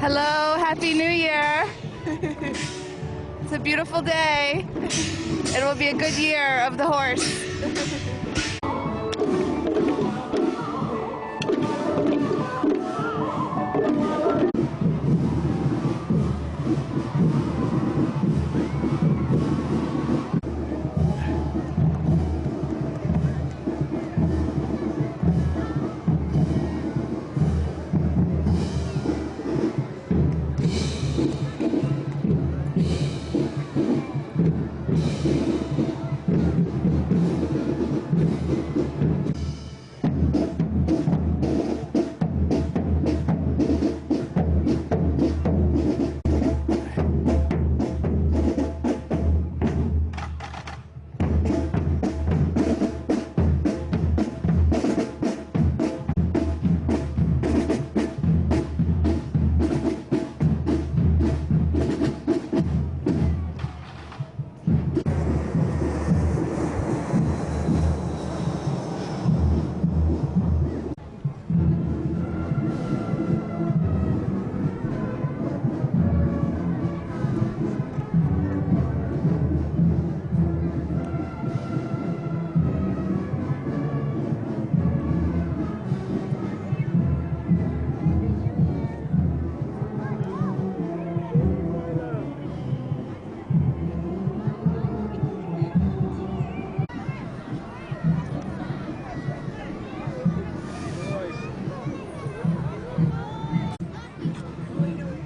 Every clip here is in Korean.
Hello, Happy New Year. It's a beautiful day. It will be a good year of the horse.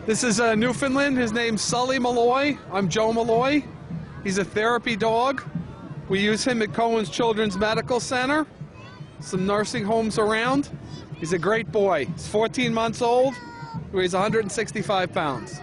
This is Newfoundland. His name's Sully Malloy. I'm Joe Malloy. He's a therapy dog. We use him at Cohen's Children's Medical Center, some nursing homes around. He's a great boy. He's 14 months old. He weighs 165 pounds.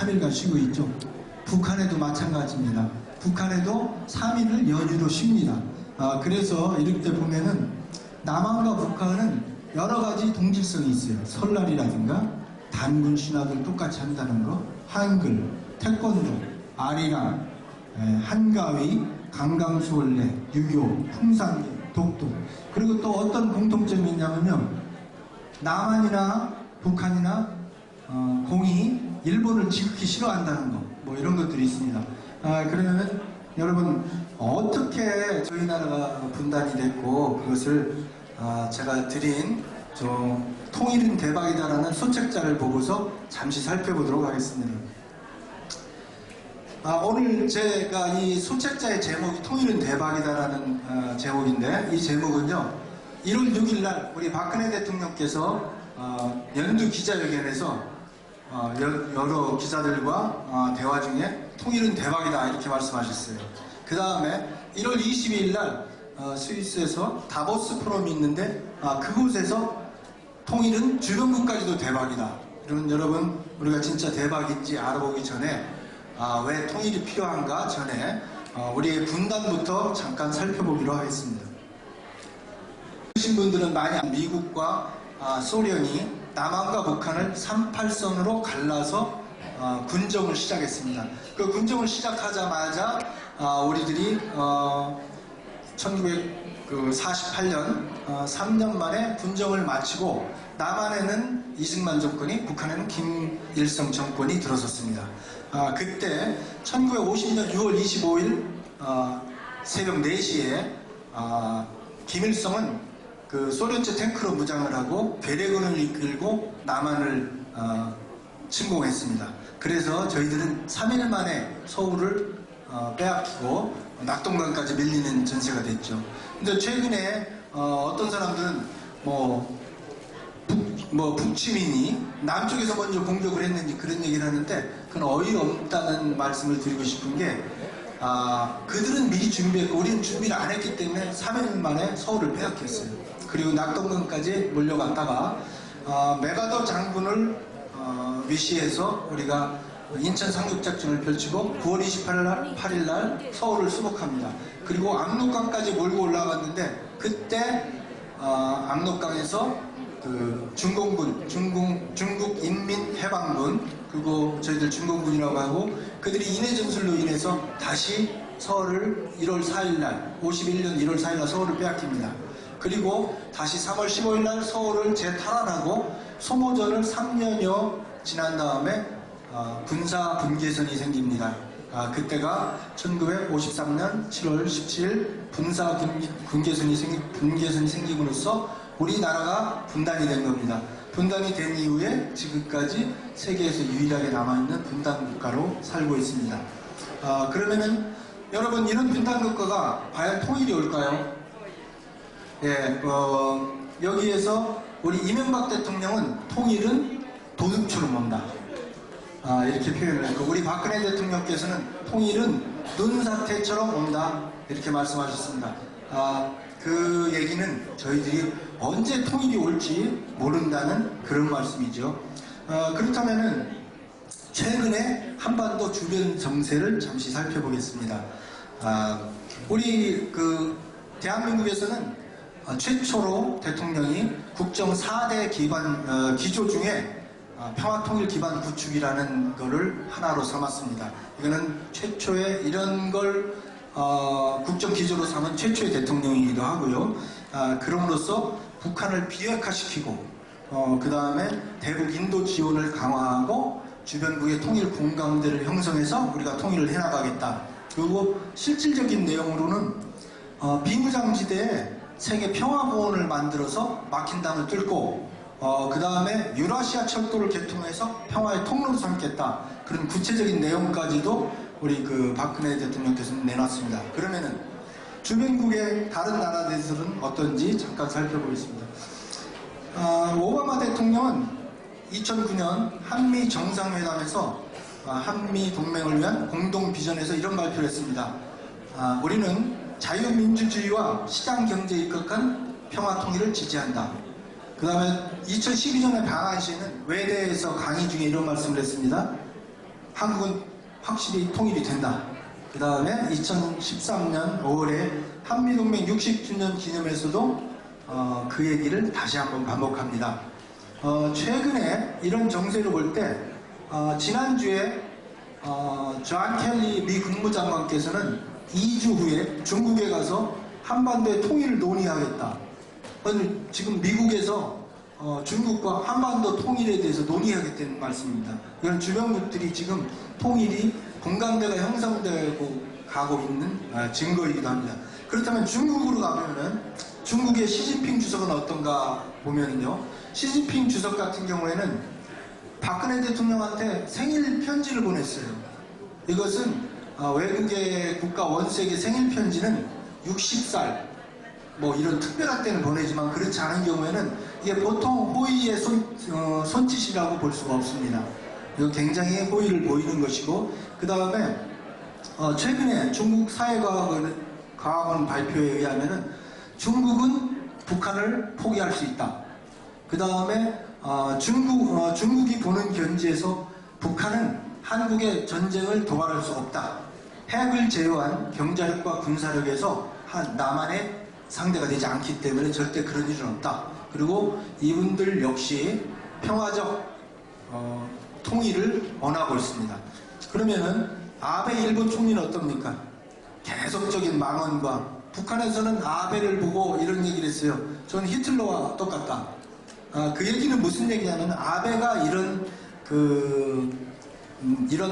3일간 쉬고 있죠. 북한에도 마찬가지입니다. 북한에도 3일을 연휴로 쉽니다. 그래서 이렇게 보면은 남한과 북한은 여러 가지 동질성이 있어요. 설날이라든가 단군 신화들 똑같이 한다는 거, 한글, 태권도, 아리랑, 한가위, 강강수월래, 유교, 풍산계, 독도. 그리고 또 어떤 공통점이 있냐면요, 남한이나 북한이나 공이 일본을 지극히 싫어한다는 거, 뭐 이런 것들이 있습니다. 그러면 여러분, 어떻게 저희 나라가 분단이 됐고 그것을 제가 드린 통일은 대박이다라는 소책자를 보고서 잠시 살펴보도록 하겠습니다. 오늘 제가 이 소책자의 제목이 통일은 대박이다라는 제목인데, 이 제목은요, 1월 6일날 우리 박근혜 대통령께서 연두 기자회견에서 여러 기자들과 대화 중에 통일은 대박이다 이렇게 말씀하셨어요. 그 다음에 1월 22일날 스위스에서 다보스 포럼이 있는데 그곳에서 통일은 주변국까지도 대박이다. 그러면 여러분, 우리가 진짜 대박인지 알아보기 전에 왜 통일이 필요한가 전에 우리의 분단부터 잠깐 살펴보기로 하겠습니다. 보신 분들은 많이 미국과 소련이 남한과 북한을 38선으로 갈라서 군정을 시작했습니다. 그 군정을 시작하자마자 우리들이 1948년 3년 만에 군정을 마치고 남한에는 이승만 정권이, 북한에는 김일성 정권이 들어섰습니다. 그때 1950년 6월 25일 새벽 4시에 김일성은 그 소련제 탱크로 무장을 하고 괴뢰군을 이끌고 남한을 침공했습니다. 그래서 저희들은 3일 만에 서울을 빼앗기고 낙동강까지 밀리는 전세가 됐죠. 근데 최근에 어떤 사람들은 북치민이 남쪽에서 먼저 공격을 했는지 그런 얘기를 하는데, 그건 어이없다는 말씀을 드리고 싶은 게, 그들은 미리 준비했고 우리는 준비를 안 했기 때문에 3일 만에 서울을 빼앗겼어요. 그리고 낙동강까지 몰려갔다가 메가더 장군을 위시해서 우리가 인천 상륙작전을 펼치고 9월 28일 날 서울을 수복합니다. 그리고 압록강까지 몰고 올라갔는데, 그때 압록강에서 그 중공군, 중국 인민해방군, 그리고 저희들 중공군이라고 하고, 그들이 인해 전술로 인해서 다시 서울을 1월 4일 날, 51년 1월 4일 날 서울을 빼앗깁니다. 그리고 다시 3월 15일 날 서울을 재탈환하고 소모전을 3년여 지난 다음에 군사 분계선이 생깁니다. 그때가 1953년 7월 17일 군사 분계선이 생김으로써 우리나라가 분단이 된 겁니다. 분단이 된 이후에 지금까지 세계에서 유일하게 남아있는 분단 국가로 살고 있습니다. 그러면은 여러분, 이런 분단 국가가 과연 통일이 올까요? 예, 여기에서 우리 이명박 대통령은 통일은 도둑처럼 온다, 이렇게 표현을 했고, 우리 박근혜 대통령께서는 통일은 눈사태처럼 온다 이렇게 말씀하셨습니다. 그 얘기는 저희들이 언제 통일이 올지 모른다는 그런 말씀이죠. 그렇다면은 최근에 한반도 주변 정세를 잠시 살펴보겠습니다. 우리 대한민국에서는 최초로 대통령이 국정 4대 기조 중에 평화통일 기반 구축이라는 거를 하나로 삼았습니다. 이거는 최초의 이런 걸 국정 기조로 삼은 최초의 대통령이기도 하고요. 그럼으로써 북한을 비핵화시키고 그 다음에 대북 인도 지원을 강화하고 주변국의 통일 공감대를 형성해서 우리가 통일을 해나가겠다. 그리고 실질적인 내용으로는 비무장지대에 세계 평화공원을 만들어서 막힌 담을 뚫고 그 다음에 유라시아 철도를 개통해서 평화의 통로로 삼겠다. 그런 구체적인 내용까지도 우리 박근혜 대통령께서는 내놨습니다. 그러면은 주변국의 다른 나라들은 어떤지 잠깐 살펴보겠습니다. 오바마 대통령은 2009년 한미 정상회담에서 한미 동맹을 위한 공동 비전에서 이런 발표를 했습니다. 우리는 자유민주주의와 시장경제에 입각한 평화통일을 지지한다. 그 다음에 2012년에 방한 시에는 외대에서 강의 중에 이런 말씀을 했습니다. 한국은 확실히 통일이 된다. 그 다음에 2013년 5월에 한미동맹 60주년 기념에서도 그 얘기를 다시 한번 반복합니다. 최근에 이런 정세를 볼 때 지난주에 존 켈리 미 국무장관께서는 2주 후에 중국에 가서 한반도의 통일을 논의하겠다. 지금 미국에서 중국과 한반도 통일에 대해서 논의하겠다는 말씀입니다. 이런 주변국들이 지금 통일이 공감대가 형성되고 가고 있는 증거이기도 합니다. 그렇다면 중국으로 가면은 중국의 시진핑 주석은 어떤가 보면은요, 시진핑 주석 같은 경우에는 박근혜 대통령한테 생일 편지를 보냈어요. 이것은 외국의 국가 원수에게 생일 편지는 60살 뭐 이런 특별한 때는 보내지만 그렇지 않은 경우에는 이게 보통 호의의 손짓이라고 볼 수가 없습니다. 이거 굉장히 호의를 보이는 것이고, 그 다음에 최근에 중국 사회과학원 발표에 의하면은 중국은 북한을 포기할 수 있다. 그 다음에 중국이 보는 견지에서 북한은 한국의 전쟁을 도발할 수 없다. 핵을 제외한 경제력과 군사력에서 남한의 상대가 되지 않기 때문에 절대 그런 일은 없다. 그리고 이분들 역시 평화적 통일을 원하고 있습니다. 그러면은 아베 일본 총리는 어떻습니까? 계속적인 망언과, 북한에서는 아베를 보고 이런 얘기를 했어요. 저는 히틀러와 똑같다. 그 얘기는 무슨 얘기냐면 아베가 이런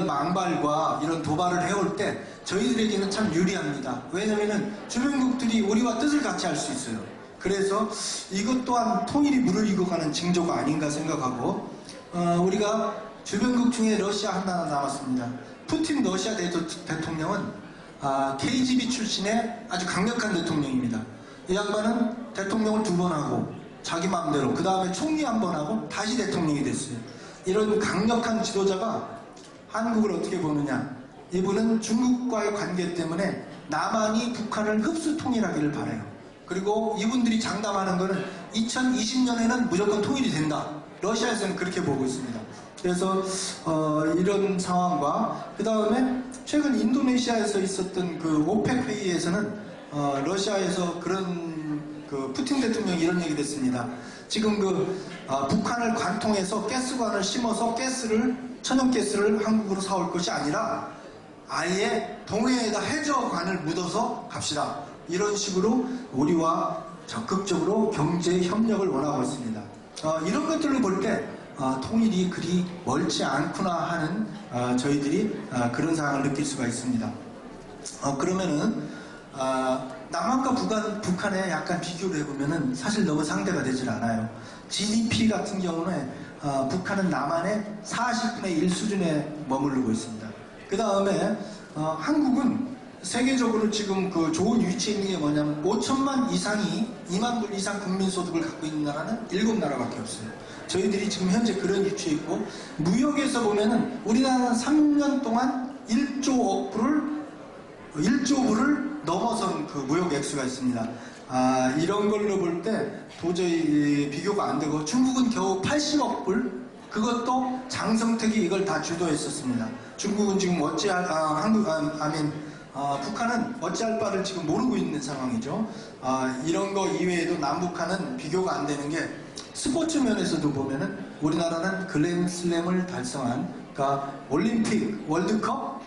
망발과 이런 도발을 해올 때 저희들에게는 참 유리합니다. 왜냐면은 주변국들이 우리와 뜻을 같이 할 수 있어요. 그래서 이것 또한 통일이 무르익어 가는 징조가 아닌가 생각하고, 우리가 주변국 중에 러시아 하나 남았습니다. 푸틴 러시아 대통령은 KGB 출신의 아주 강력한 대통령입니다. 이 양반은 대통령을 2번 하고 자기 마음대로, 그 다음에 총리 1번 하고 다시 대통령이 됐어요. 이런 강력한 지도자가 한국을 어떻게 보느냐, 이분은 중국과의 관계 때문에 남한이 북한을 흡수 통일하기를 바라요. 그리고 이분들이 장담하는 거는 2020년에는 무조건 통일이 된다. 러시아에서는 그렇게 보고 있습니다. 그래서 이런 상황과, 그 다음에 최근 인도네시아에서 있었던 그 오펙 회의에서는 러시아에서 그런 푸틴 대통령이 이런 얘기를 했습니다. 지금 북한을 관통해서 가스관을 심어서 천연가스를 한국으로 사올 것이 아니라 아예 동해에다 해저관을 묻어서 갑시다. 이런 식으로 우리와 적극적으로 경제 협력을 원하고 있습니다. 이런 것들을 볼 때 통일이 그리 멀지 않구나 하는 저희들이 그런 상황을 느낄 수가 있습니다. 그러면은 남한과 북한에 약간 비교를 해보면은 사실 너무 상대가 되질 않아요. GDP 같은 경우는 북한은 남한의 40분의 1 수준에 머무르고 있습니다. 그 다음에 한국은 세계적으로 지금 좋은 위치에 있는 게 뭐냐면 5천만 이상이 2만 불 이상 국민소득을 갖고 있는 나라는 7나라밖에 없어요. 저희들이 지금 현재 그런 위치에 있고, 무역에서 보면은 우리나라는 3년 동안 1조 불을 넘어선 무역 액수가 있습니다. 이런 걸로 볼 때 도저히 비교가 안 되고, 중국은 겨우 80억 불, 그것도 장성택이 이걸 다 주도했었습니다. 중국은 지금 북한은 어찌할 바를 지금 모르고 있는 상황이죠. 이런 거 이외에도 남북한은 비교가 안 되는 게, 스포츠 면에서도 보면은 우리나라는 글램슬램을 달성한, 그러니까 올림픽, 월드컵,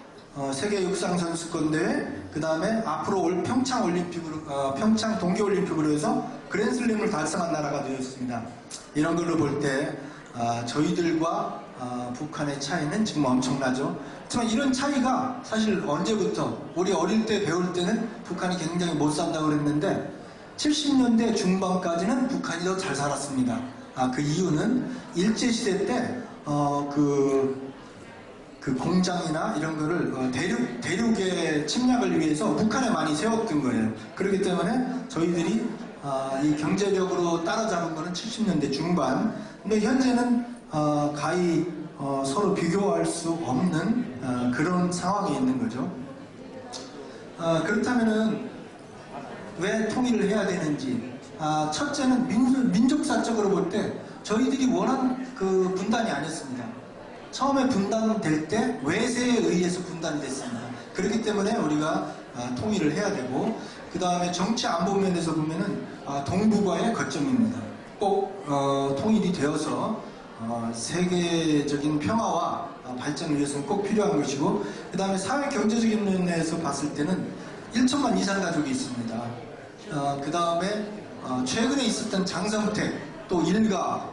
세계 육상 선수권 대회, 그 다음에 앞으로 평창 동계올림픽으로 해서 그랜슬램을 달성한 나라가 되었습니다. 이런 걸로 볼 때 저희들과 북한의 차이는 지금 엄청나죠. 하지만 이런 차이가 사실 언제부터, 우리 어릴 때 배울 때는 북한이 굉장히 못 산다고 그랬는데 70년대 중반까지는 북한이 더 잘 살았습니다. 그 이유는 일제시대 때 그 공장이나 이런 거를 대륙의 침략을 위해서 북한에 많이 세웠던 거예요. 그렇기 때문에 저희들이 이 경제력으로 따라잡은 거는 70년대 중반. 근데 현재는 가히 서로 비교할 수 없는 그런 상황이 있는 거죠. 그렇다면은 왜 통일을 해야 되는지, 첫째는 민족사적으로 볼 때 저희들이 원한 그 분단이 아니었습니다. 처음에 분단될 때 외세에 의해서 분단이 됐습니다. 그렇기 때문에 우리가 통일을 해야 되고, 그 다음에 정치 안보 면에서 보면은 동북아의 거점입니다. 꼭 통일이 되어서 세계적인 평화와 발전을 위해서는 꼭 필요한 것이고, 그 다음에 사회 경제적인 면에서 봤을 때는 1천만 이상 가족이 있습니다. 그 다음에 최근에 있었던 장성택, 또 일가,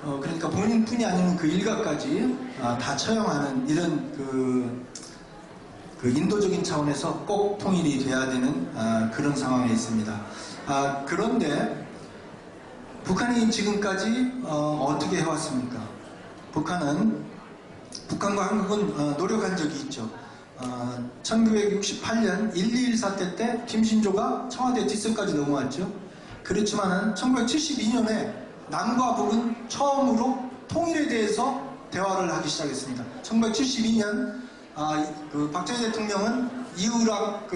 그러니까 본인뿐이 아닌 그 일가까지 다 처형하는 이런 그 인도적인 차원에서 꼭 통일이 돼야 되는 그런 상황에 있습니다. 그런데 북한이 지금까지 어떻게 해왔습니까? 북한과 한국은 노력한 적이 있죠. 1968년 1.2.1 사태 때 김신조가 청와대 뒷선까지 넘어왔죠. 그렇지만은 1972년에 남과 북은 처음으로 통일에 대해서 대화를 하기 시작했습니다. 1972년 박정희 대통령은 이우락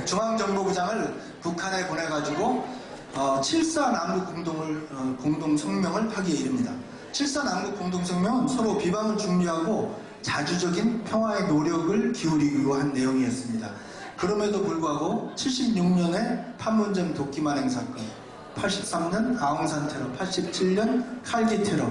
중앙정보부장을 북한에 보내가지고 7.4 남북 공동 성명을 하기에 이릅니다. 7.4 남북 공동 성명은 서로 비방을 중리하고 자주적인 평화의 노력을 기울이기로 한 내용이었습니다. 그럼에도 불구하고 76년에 판문점 도끼만행 사건, 83년 아웅산 테러, 87년 칼기 테러,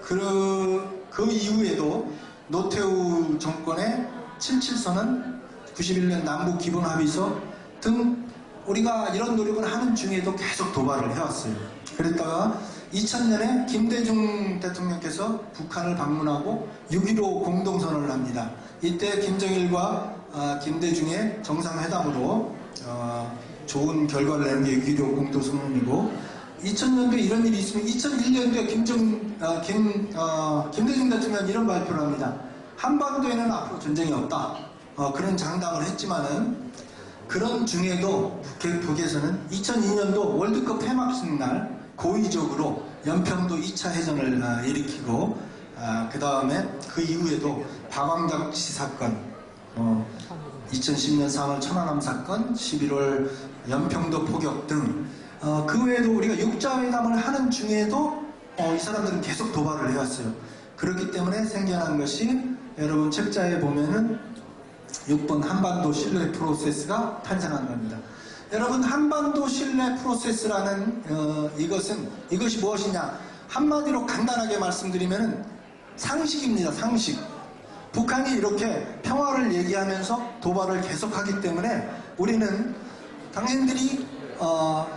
그 이후에도 노태우 정권의 77선언, 91년 남북 기본 합의서 등 우리가 이런 노력을 하는 중에도 계속 도발을 해왔어요. 그랬다가 2000년에 김대중 대통령께서 북한을 방문하고 6.15 공동선언을 합니다. 이때 김정일과 김대중의 정상회담으로 좋은 결과를 낸 게 6.15 공동선언이고, 2000년도에 이런 일이 있으면 2001년도에 김대중 대통령이 이런 발표를 합니다. 한반도에는 앞으로 전쟁이 없다. 그런 장담을 했지만은, 그런 중에도 북에서는 2002년도 월드컵 폐막식 날 고의적으로 연평도 2차 해전을 일으키고, 그 다음에 그 이후에도 박광장치 사건, 2010년 3월 천안함 사건, 11월 연평도 포격 등, 그 외에도 우리가 육자회담을 하는 중에도 이 사람들은 계속 도발을 해왔어요. 그렇기 때문에 생겨난 것이, 여러분 책자에 보면은 6번 한반도 신뢰 프로세스가 탄생한 겁니다. 여러분, 한반도 신뢰 프로세스라는 이것이 무엇이냐? 한마디로 간단하게 말씀드리면 상식입니다. 상식. 북한이 이렇게 평화를 얘기하면서 도발을 계속하기 때문에 우리는 당신들이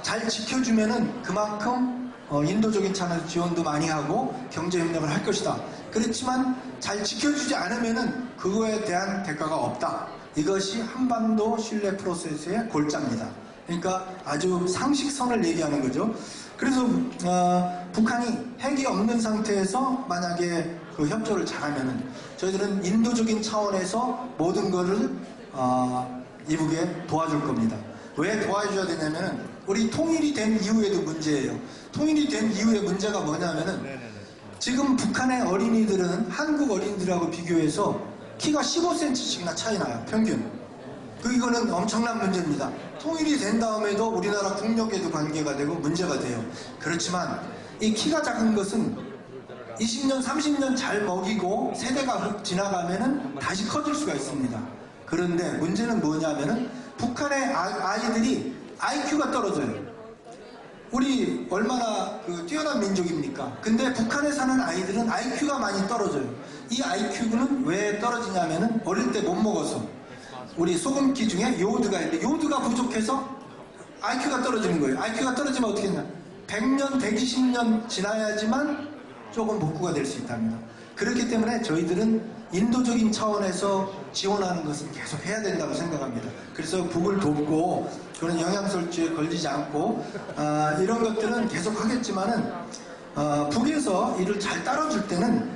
잘 지켜주면은 그만큼 인도적인 지원도 많이 하고 경제협력을 할 것이다. 그렇지만 잘 지켜주지 않으면은 그거에 대한 대가가 없다. 이것이 한반도 신뢰 프로세스의 골자입니다. 그러니까 아주 상식선을 얘기하는 거죠. 그래서 북한이 핵이 없는 상태에서 만약에 그 협조를 잘하면은 저희들은 인도적인 차원에서 모든 것을 이북에 도와줄 겁니다. 왜 도와줘야 되냐면은 우리 통일이 된 이후에도 문제예요. 통일이 된 이후의 문제가 뭐냐면은 지금 북한의 어린이들은 한국 어린이들하고 비교해서 키가 15cm씩이나 차이 나요. 평균. 이거는 엄청난 문제입니다. 통일이 된 다음에도 우리나라 국력에도 관계가 되고 문제가 돼요. 그렇지만 이 키가 작은 것은 20년, 30년 잘 먹이고 세대가 지나가면은 다시 커질 수가 있습니다. 그런데 문제는 뭐냐면은 북한의 아이들이 IQ가 떨어져요. 우리 얼마나 뛰어난 민족입니까? 근데 북한에 사는 아이들은 IQ가 많이 떨어져요. 이 IQ는 왜 떨어지냐면은 어릴 때 못 먹어서. 우리 소금기 중에 요오드가 있는데 요오드가 부족해서 IQ가 떨어지는 거예요. IQ가 떨어지면 어떻게 했냐? 100년, 120년 지나야지만 조금 복구가 될 수 있답니다. 그렇기 때문에 저희들은 인도적인 차원에서 지원하는 것은 계속 해야 된다고 생각합니다. 그래서 북을 돕고 그런 영양설주에 걸리지 않고 이런 것들은 계속 하겠지만은 북에서 이를 잘 따라줄 때는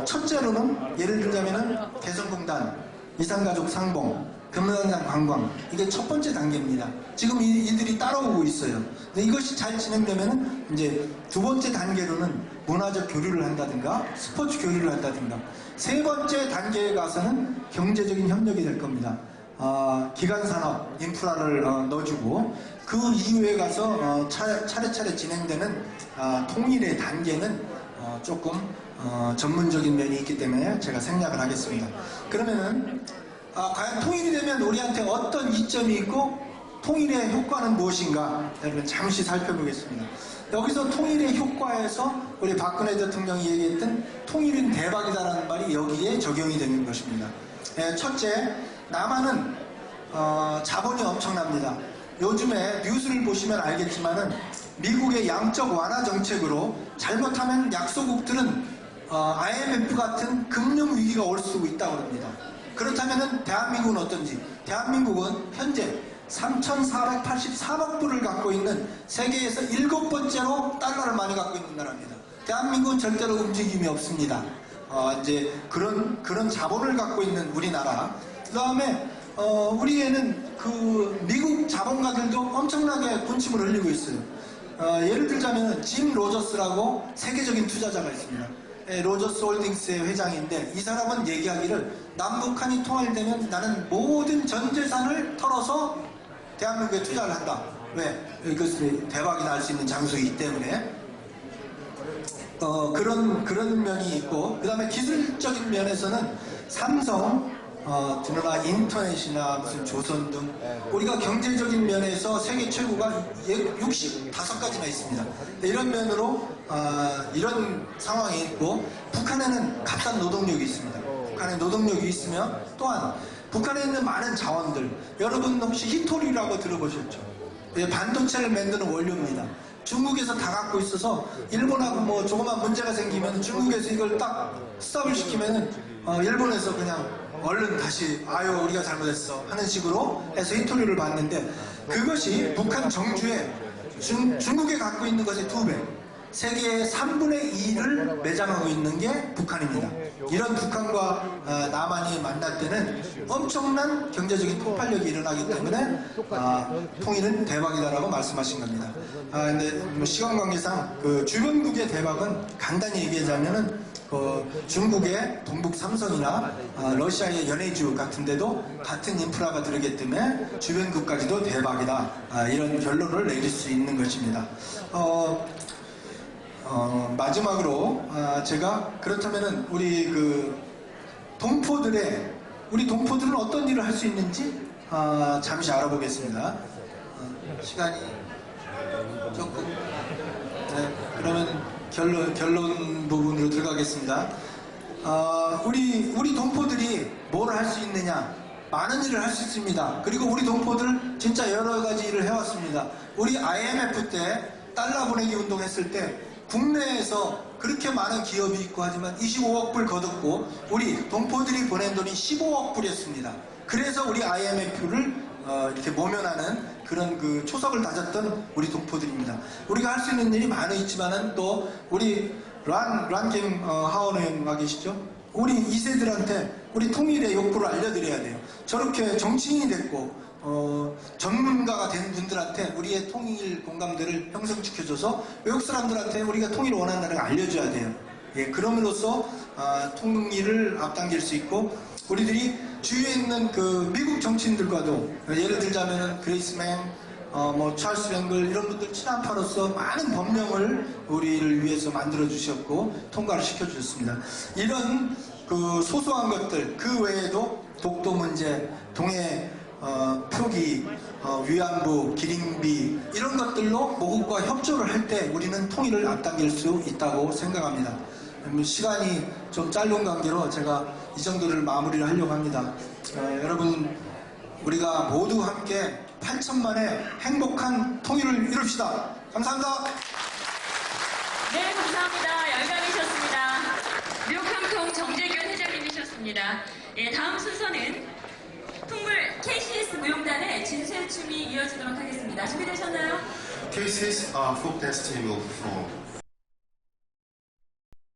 첫째로는 예를 들자면은 개성공단, 이산가족 상봉, 금강산 관광, 이게 첫 번째 단계입니다. 지금 이들이 따라오고 있어요. 근데 이것이 잘 진행되면은 이제 두 번째 단계로는 문화적 교류를 한다든가 스포츠 교류를 한다든가 세 번째 단계에 가서는 경제적인 협력이 될 겁니다. 기간 산업 인프라를 넣어주고 그 이후에 가서 차례차례 진행되는 통일의 단계는 조금 전문적인 면이 있기 때문에 제가 생략을 하겠습니다. 그러면은 과연 통일이 되면 우리한테 어떤 이점이 있고 통일의 효과는 무엇인가 여러분 잠시 살펴보겠습니다. 여기서 통일의 효과에서 우리 박근혜 대통령이 얘기했던 통일은 대박이다라는 말이 여기에 적용이 되는 것입니다. 첫째, 남한은 자본이 엄청납니다. 요즘에 뉴스를 보시면 알겠지만은 미국의 양적 완화 정책으로 잘못하면 약소국들은 IMF 같은 금융 위기가 올 수 있다고 합니다. 그렇다면은 대한민국은 어떤지? 대한민국은 현재 3,484억 불을 갖고 있는 세계에서 7번째로 달러를 많이 갖고 있는 나라입니다. 대한민국은 절대로 움직임이 없습니다. 이제 그런 자본을 갖고 있는 우리나라. 그 다음에 우리에는 그 미국 자본가들도 엄청나게 군침을 흘리고 있어요. 예를 들자면 짐 로저스라고 세계적인 투자자가 있습니다. 로저스 홀딩스의 회장인데 이 사람은 얘기하기를 남북한이 통일되면 나는 모든 전 재산을 털어서 대한민국에 투자를 한다. 왜? 이것이 대박이 날 수 있는 장소이기 때문에 그런 면이 있고 그 다음에 기술적인 면에서는 삼성 드러나 인터넷이나 무슨 조선 등 우리가 경제적인 면에서 세계 최고가 65가지나 있습니다. 이런 면으로 이런 상황이 있고 북한에는 값싼 노동력이 있습니다. 북한에 노동력이 있으면 또한 북한에 있는 많은 자원들 여러분 혹시 히토리라고 들어보셨죠? 반도체를 만드는 원료입니다. 중국에서 다 갖고 있어서 일본하고 뭐 조그만 문제가 생기면 중국에서 이걸 딱 스톱을 시키면은 일본에서 그냥 얼른 다시 아유 우리가 잘못했어 하는 식으로 해서 히토리를 받는데 그것이 북한 정주에 중국에 갖고 있는 것의 2배 세계의 3분의 2를 매장하고 있는 게 북한입니다. 이런 북한과 남한이 만날 때는 엄청난 경제적인 폭발력이 일어나기 때문에 통일은 대박이다라고 말씀하신 겁니다. 근데 뭐 시간 관계상 그 주변국의 대박은 간단히 얘기하자면은 중국의 동북 삼성이나 러시아의 연해주 같은 데도 같은 인프라가 들어오기 때문에 주변국까지도 대박이다. 이런 결론을 내릴 수 있는 것입니다. 마지막으로 제가 그렇다면은 우리 동포들은 어떤 일을 할 수 있는지 잠시 알아보겠습니다. 시간이 조금 그러면 결론 부분으로 들어가겠습니다. 우리 동포들이 뭘 할 수 있느냐? 많은 일을 할 수 있습니다. 그리고 우리 동포들 진짜 여러 가지 일을 해왔습니다. 우리 IMF 때 달러 보내기 운동했을 때 국내에서 그렇게 많은 기업이 있고 하지만 25억 불 거뒀고 우리 동포들이 보낸 돈이 15억 불이었습니다. 그래서 우리 IMF를 이렇게 모면하는 그런 그 초석을 다졌던 우리 동포들입니다. 우리가 할 수 있는 일이 많이 있지만은 또 우리 란김 하원 의원 와 계시죠? 우리 2세들한테 우리 통일의 욕구를 알려드려야 돼요. 저렇게 정치인이 됐고 전문가가 된 분들한테 우리의 통일 공감대를 형성시켜줘서 외국 사람들한테 우리가 통일을 원한다는 걸 알려줘야 돼요. 예, 그럼으로써 통일을 앞당길 수 있고 우리들이 주위에 있는 그 미국 정치인들과도 예를 들자면은 그레이스맨, 뭐 찰스 뱅글 이런 분들 친한파로서 많은 법령을 우리를 위해서 만들어 주셨고 통과를 시켜 주셨습니다. 이런 그 소소한 것들 그 외에도 독도 문제, 동해 표기, 위안부, 기린비 이런 것들로 모국과 협조를 할 때 우리는 통일을 앞당길 수 있다고 생각합니다. 시간이 좀 짧은 관계로 제가 이 정도를 마무리를 하려고 합니다. 여러분 우리가 모두 함께 8천만의 행복한 통일을 이룹시다. 감사합니다. 네, 감사합니다. 열강이셨습니다. 미국항통 정재균 회장님이셨습니다. 예, 다음 순서는 풍물 KCS 무용단의 진쇠춤이 이어지도록 하겠습니다. 준비되셨나요? KCS folk dance team will perform.